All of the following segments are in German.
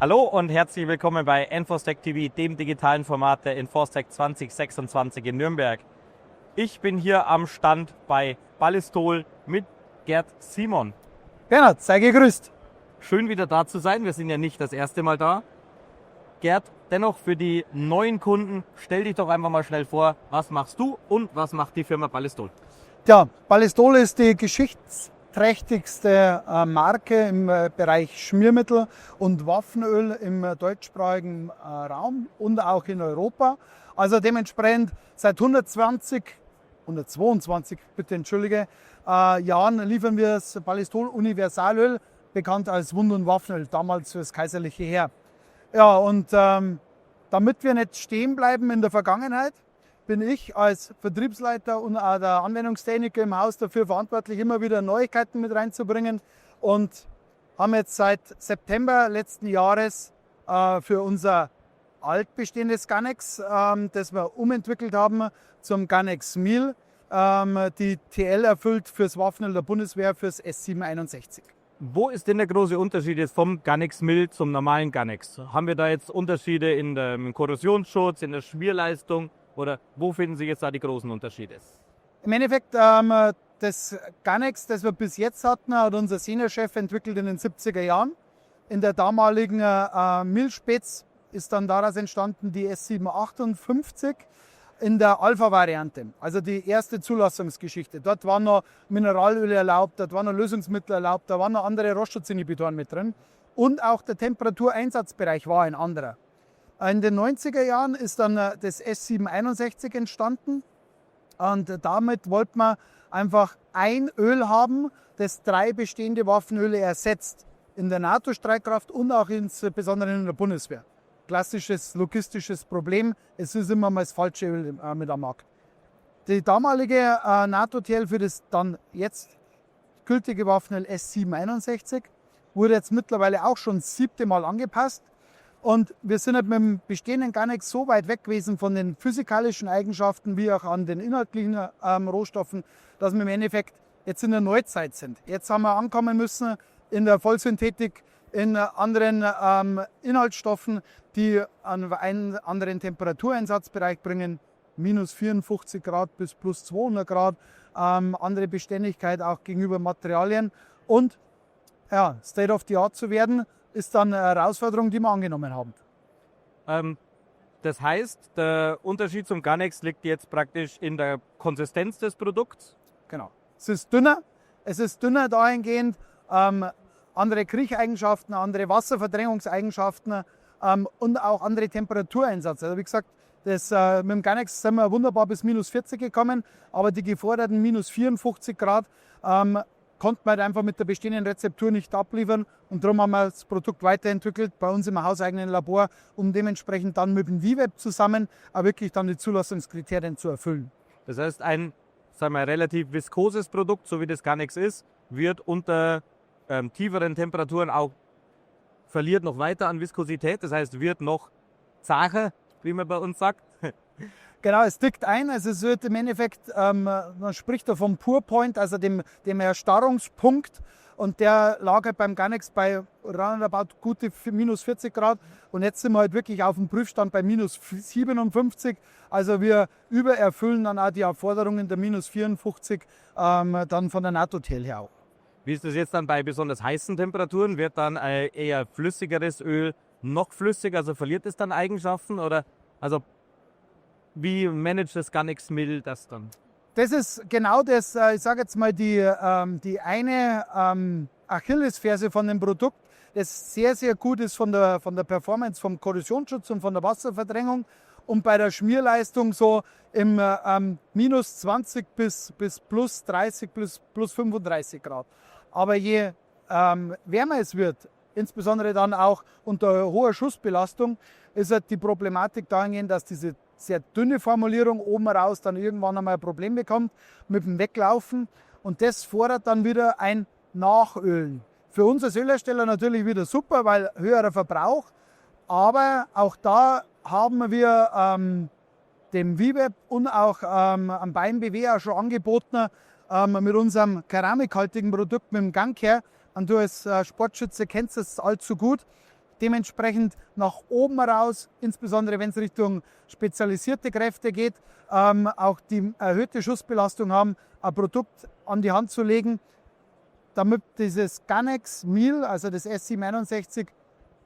Hallo und herzlich willkommen bei Enforstec TV, dem digitalen Format der Enforstec 2026 in Nürnberg. Ich bin hier am Stand bei Ballistol mit Gerd Simon. Bernhard, sei gegrüßt. Schön wieder da zu sein, wir sind ja nicht das erste Mal da. Gerd, dennoch für die neuen Kunden, stell dich doch einfach mal schnell vor, was machst du und was macht die Firma Ballistol? Ja, Ballistol ist die geschichtsträchtigste Marke im Bereich Schmiermittel und Waffenöl im deutschsprachigen Raum und auch in Europa. Also dementsprechend seit 122 bitte entschuldige, Jahren liefern wir das Ballistol Universalöl, bekannt als Wund- und Waffenöl, damals für das kaiserliche Heer. Ja, und damit wir nicht stehen bleiben in der Vergangenheit, bin ich als Vertriebsleiter und auch der Anwendungstechniker im Haus dafür verantwortlich, immer wieder Neuigkeiten mit reinzubringen und haben jetzt seit September letzten Jahres für unser altbestehendes Ganex, das wir umentwickelt haben zum Ganex Mil, die TL erfüllt fürs Waffenöl der Bundeswehr fürs S761. Wo ist denn der große Unterschied jetzt vom Ganex Mil zum normalen Ganex? Haben wir da jetzt Unterschiede im Korrosionsschutz, in der Schmierleistung? Oder wo finden Sie jetzt da die großen Unterschiede? Im Endeffekt, das Ganex, das wir bis jetzt hatten, hat unser Seniorchef entwickelt in den 70er Jahren. In der damaligen Milchspitz ist dann daraus entstanden die S758 in der Alpha-Variante, also die erste Zulassungsgeschichte. Dort waren noch Mineralöle erlaubt, dort waren noch Lösungsmittel erlaubt, da waren noch andere Rostschutzinhibitoren mit drin und auch der Temperatureinsatzbereich war ein anderer. In den 90er Jahren ist dann das S761 entstanden und damit wollte man einfach ein Öl haben, das 3 bestehende Waffenöle ersetzt. In der NATO-Streitkraft und auch insbesondere in der Bundeswehr. Klassisches logistisches Problem, es ist immer mal das falsche Öl mit am Markt. Die damalige NATO-TL für das dann jetzt gültige Waffenöl S761 wurde jetzt mittlerweile auch schon das 7. Mal angepasst. Und wir sind halt mit dem bestehenden Ganex so weit weg gewesen von den physikalischen Eigenschaften wie auch an den inhaltlichen Rohstoffen, dass wir im Endeffekt jetzt in der Neuzeit sind. Jetzt haben wir ankommen müssen in der Vollsynthetik, in anderen Inhaltsstoffen, die einen anderen Temperatureinsatzbereich bringen, minus 54 Grad bis plus 200 Grad, andere Beständigkeit auch gegenüber Materialien und ja, State of the Art zu werden, ist dann eine Herausforderung, die wir angenommen haben. Das heißt, der Unterschied zum Ganex liegt jetzt praktisch in der Konsistenz des Produkts? Genau. Es ist dünner dahingehend, andere Kriecheigenschaften, andere Wasserverdrängungseigenschaften und auch andere Temperatureinsatz. Also wie gesagt, mit dem Ganex sind wir wunderbar bis minus 40 gekommen, aber die geforderten minus 54 Grad konnte man halt einfach mit der bestehenden Rezeptur nicht abliefern und darum haben wir das Produkt weiterentwickelt bei uns im hauseigenen Labor, um dementsprechend dann mit dem VWEB zusammen auch wirklich dann die Zulassungskriterien zu erfüllen. Das heißt, ein, sagen wir, relativ viskoses Produkt, so wie das Ganex ist, wird unter tieferen Temperaturen auch verliert noch weiter an Viskosität, das heißt, wird noch zacher, wie man bei uns sagt. Genau, es dickt ein, also es wird im Endeffekt, man spricht da vom Pour Point, also dem Erstarrungspunkt und der lag halt beim Ganex bei roundabout gute minus 40 Grad und jetzt sind wir halt wirklich auf dem Prüfstand bei minus 57, also wir übererfüllen dann auch die Anforderungen der minus 54 dann von der NATO-TL her auch. Wie ist das jetzt dann bei besonders heißen Temperaturen? Wird dann eher flüssigeres Öl noch flüssiger, also verliert es dann Eigenschaften oder also wie managt das Ganex Mil das dann? Das ist genau das, ich sage jetzt mal, die eine Achillesferse von dem Produkt, das sehr, sehr gut ist von der Performance, vom Korrosionsschutz und von der Wasserverdrängung und bei der Schmierleistung so im minus 20 bis plus 30 plus 35 Grad. Aber je wärmer es wird, insbesondere dann auch unter hoher Schussbelastung, ist halt die Problematik dahingehend, dass diese sehr dünne Formulierung oben raus dann irgendwann einmal ein Problem bekommt mit dem Weglaufen und das fordert dann wieder ein Nachölen. Für uns als Ölhersteller natürlich wieder super, weil höherer Verbrauch, aber auch da haben wir dem VWEB und auch am BayernBW auch schon angeboten, mit unserem keramikhaltigen Produkt, mit dem Gangcare, und du als Sportschütze kennst das allzu gut, dementsprechend nach oben raus, insbesondere wenn es Richtung spezialisierte Kräfte geht, auch die erhöhte Schussbelastung haben, ein Produkt an die Hand zu legen, damit dieses Ganex Mil, also das S761,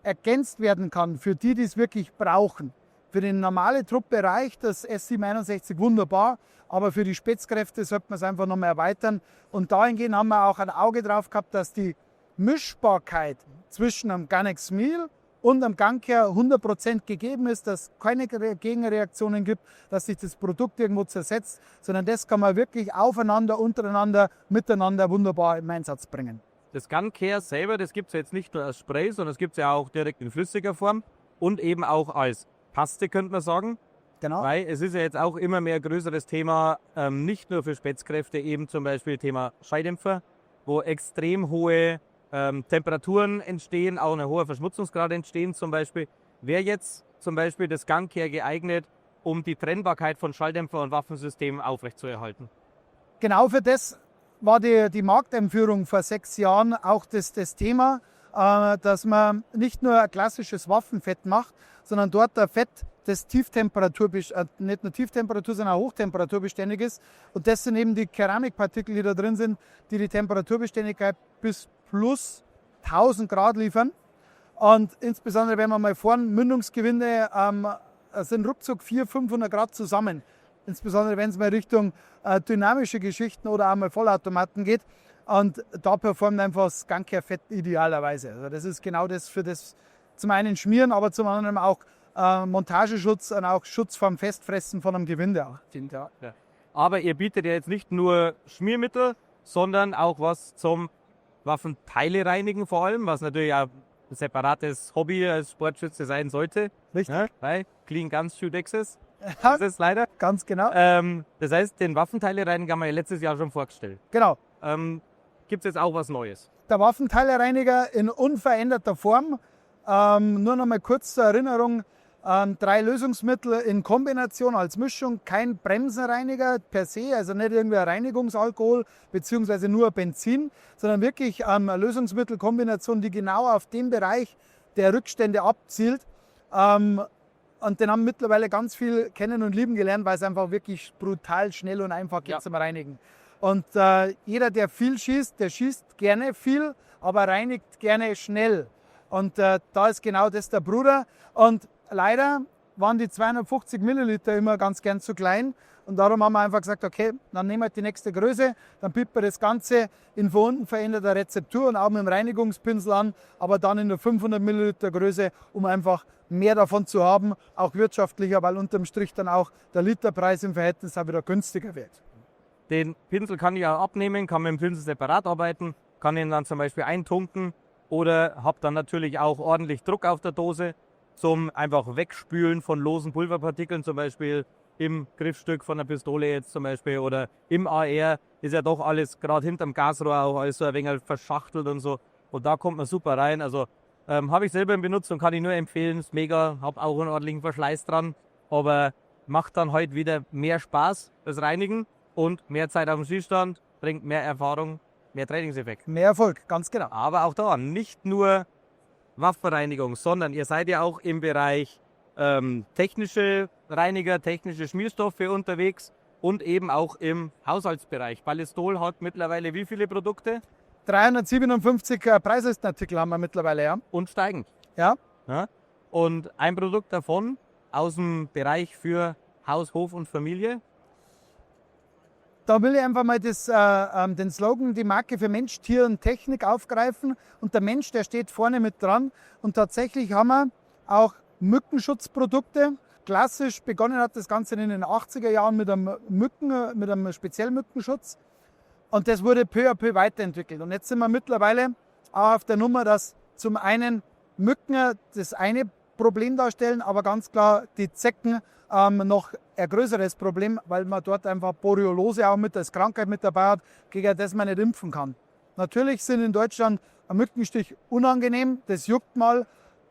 ergänzt werden kann für die, die es wirklich brauchen. Für die normale Truppe reicht das S761 wunderbar, aber für die Spezialkräfte sollte man es einfach nochmal erweitern. Und dahingehend haben wir auch ein Auge drauf gehabt, dass die Mischbarkeit zwischen einem Ganex Mil und einem Gangkehr 100% gegeben ist, dass es keine Gegenreaktionen gibt, dass sich das Produkt irgendwo zersetzt, sondern das kann man wirklich aufeinander, untereinander, miteinander wunderbar im Einsatz bringen. Das Gun-Care selber, das gibt es jetzt nicht nur als Spray, sondern es gibt es ja auch direkt in flüssiger Form und eben auch als Paste, könnte man sagen. Genau. Weil es ist ja jetzt auch immer mehr ein größeres Thema, nicht nur für Spezialkräfte, eben zum Beispiel Thema Schalldämpfer, wo extrem hohe Temperaturen entstehen, auch ein hoher Verschmutzungsgrad entstehen zum Beispiel. Wäre jetzt zum Beispiel das Gun-Care geeignet, um die Trennbarkeit von Schalldämpfer und Waffensystemen aufrechtzuerhalten? Genau für das war die Markteinführung vor 6 Jahren auch das Thema, dass man nicht nur ein klassisches Waffenfett macht, sondern dort ein Fett, das nicht nur Tieftemperatur, sondern auch hochtemperaturbeständig ist. Und das sind eben die Keramikpartikel, die da drin sind, die die Temperaturbeständigkeit bis plus 1000 Grad liefern. Und insbesondere, wenn man mal vorne Mündungsgewinde sind ruckzuck 400-500 Grad zusammen. Insbesondere, wenn es mal Richtung dynamische Geschichten oder auch mal Vollautomaten geht. Und da performt einfach das Gun-Care-Fett idealerweise. Also das ist genau das für das zum einen Schmieren, aber zum anderen auch Montageschutz und auch Schutz vom Festfressen von einem Gewinde. Ja. Aber ihr bietet ja jetzt nicht nur Schmiermittel, sondern auch was zum Waffenteile reinigen vor allem, was natürlich auch ein separates Hobby als Sportschütze sein sollte. Richtig. Ja, weil Clean Guns Shoot Access. Das ist leider. Ganz genau. Das heißt, den Waffenteilereiniger haben wir ja letztes Jahr schon vorgestellt. Genau. Gibt es jetzt auch was Neues? Der Waffenteilereiniger in unveränderter Form. Nur noch mal kurz zur Erinnerung. 3 Lösungsmittel in Kombination als Mischung, kein Bremsenreiniger per se, also nicht irgendwie ein Reinigungsalkohol bzw. nur Benzin, sondern wirklich eine Lösungsmittelkombination, die genau auf den Bereich der Rückstände abzielt. Und den haben mittlerweile ganz viel kennen und lieben gelernt, weil es einfach wirklich brutal schnell und einfach geht zum Reinigen. Und jeder, der viel schießt, der schießt gerne viel, aber reinigt gerne schnell. Und da ist genau das der Bruder. Und leider waren die 250 Milliliter immer ganz gern zu klein. Und darum haben wir einfach gesagt, okay, dann nehmen wir die nächste Größe, dann bieten wir das Ganze in von unten veränderter Rezeptur und auch mit dem Reinigungspinsel an, aber dann in der 500 Milliliter Größe, um einfach mehr davon zu haben, auch wirtschaftlicher, weil unterm Strich dann auch der Literpreis im Verhältnis auch wieder günstiger wird. Den Pinsel kann ich auch abnehmen, kann mit dem Pinsel separat arbeiten, kann ihn dann zum Beispiel eintunken oder habe dann natürlich auch ordentlich Druck auf der Dose zum einfach Wegspülen von losen Pulverpartikeln, zum Beispiel im Griffstück von der Pistole jetzt zum Beispiel oder im AR ist ja doch alles, gerade hinterm Gasrohr auch alles so ein wenig verschachtelt und so. Und da kommt man super rein. Also habe ich selber in Benutzung, kann ich nur empfehlen, ist mega, habe auch einen ordentlichen Verschleiß dran, aber macht dann heute wieder mehr Spaß, das Reinigen und mehr Zeit auf dem Schießstand, bringt mehr Erfahrung, mehr Trainingseffekt. Mehr Erfolg, ganz genau. Aber auch da, nicht nur Waffenreinigung, sondern ihr seid ja auch im Bereich technische Reiniger, technische Schmierstoffe unterwegs und eben auch im Haushaltsbereich. Ballistol hat mittlerweile wie viele Produkte? 357 Preislistenartikel haben wir mittlerweile, ja. Und steigend. Ja. Ja? Und ein Produkt davon aus dem Bereich für Haus, Hof und Familie. Da will ich einfach mal den Slogan, die Marke für Mensch, Tier und Technik aufgreifen. Und der Mensch, der steht vorne mit dran. Und tatsächlich haben wir auch Mückenschutzprodukte. Klassisch begonnen hat das Ganze in den 80er Jahren mit einem speziellen Mückenschutz. Und das wurde peu à peu weiterentwickelt. Und jetzt sind wir mittlerweile auch auf der Nummer, dass zum einen Mücken das eine Problem darstellen, aber ganz klar die Zecken noch ein größeres Problem, weil man dort einfach Borreliose auch mit als Krankheit mit dabei hat, gegen das man nicht impfen kann. Natürlich sind in Deutschland ein Mückenstich unangenehm, das juckt mal.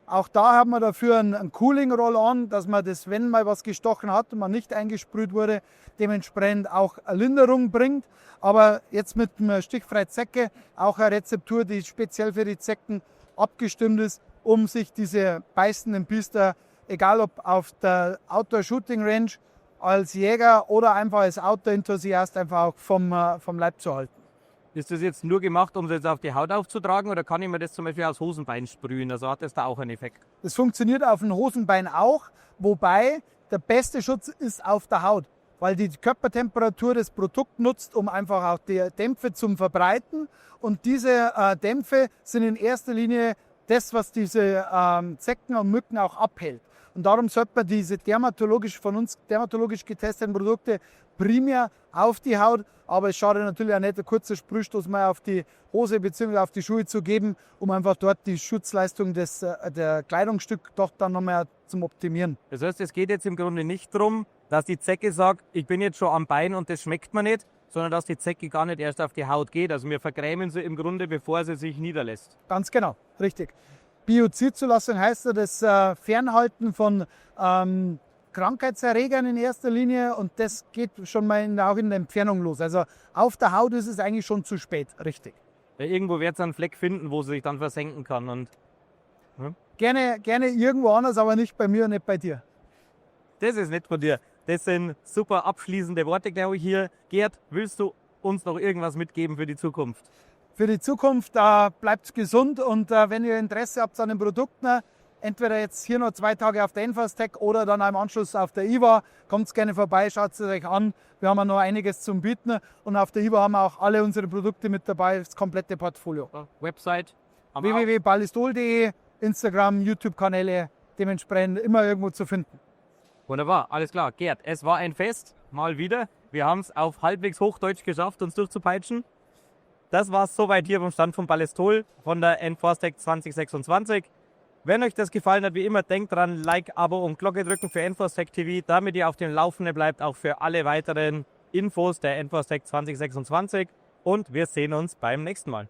Auch da haben wir dafür ein Cooling-Roll-On, dass man das, wenn mal was gestochen hat und man nicht eingesprüht wurde, dementsprechend auch eine Linderung bringt. Aber jetzt mit dem Stichfrei Zecke auch eine Rezeptur, die speziell für die Zecken abgestimmt ist, um sich diese beißenden Biester, egal ob auf der Outdoor-Shooting-Range, als Jäger oder einfach als Outdoor-Enthusiast, einfach auch vom Leib zu halten. Ist das jetzt nur gemacht, um es jetzt auf die Haut aufzutragen, oder kann ich mir das zum Beispiel aus Hosenbein sprühen? Also hat das da auch einen Effekt? Das funktioniert auf dem Hosenbein auch, wobei der beste Schutz ist auf der Haut, weil die Körpertemperatur das Produkt nutzt, um einfach auch die Dämpfe zu verbreiten. Und diese Dämpfe sind in erster Linie das, was diese Zecken und Mücken auch abhält. Und darum sollte man diese von uns dermatologisch getesteten Produkte primär auf die Haut, aber es schadet natürlich auch nicht, ein kurzer Sprühstoß mal auf die Hose bzw. auf die Schuhe zu geben, um einfach dort die Schutzleistung der Kleidungsstück doch dann nochmal zum Optimieren. Das heißt, es geht jetzt im Grunde nicht darum, dass die Zecke sagt, ich bin jetzt schon am Bein und das schmeckt mir nicht, sondern dass die Zecke gar nicht erst auf die Haut geht. Also wir vergrämen sie im Grunde, bevor sie sich niederlässt. Ganz genau, richtig. Biozidzulassung heißt ja das Fernhalten von Krankheitserregern in erster Linie, und das geht schon mal auch in der Entfernung los. Also auf der Haut ist es eigentlich schon zu spät, richtig. Ja, irgendwo wird es einen Fleck finden, wo sie sich dann versenken kann. Und Gerne irgendwo anders, aber nicht bei mir und nicht bei dir. das ist nett von dir. Das sind super abschließende Worte, glaube ich, hier. Gerd, willst du uns noch irgendwas mitgeben für die Zukunft? Für die Zukunft bleibt gesund, und wenn ihr Interesse habt an den Produkten, entweder jetzt hier noch 2 Tage auf der Enfastec oder dann im Anschluss auf der IWA, kommt gerne vorbei, schaut es euch an. Wir haben ja noch einiges zum Bieten, und auf der IWA haben wir auch alle unsere Produkte mit dabei, das komplette Portfolio. Website? www.ballistol.de, Instagram, YouTube-Kanäle, dementsprechend immer irgendwo zu finden. Wunderbar, alles klar. Gerd, es war ein Fest, mal wieder. Wir haben es auf halbwegs Hochdeutsch geschafft, uns durchzupeitschen. Das war es soweit hier vom Stand von Ballistol von der Enforcetec 2026. Wenn euch das gefallen hat, wie immer, denkt dran, Like, Abo und Glocke drücken für Enforcetec TV, damit ihr auf dem Laufenden bleibt, auch für alle weiteren Infos der Enforcetec 2026. Und wir sehen uns beim nächsten Mal.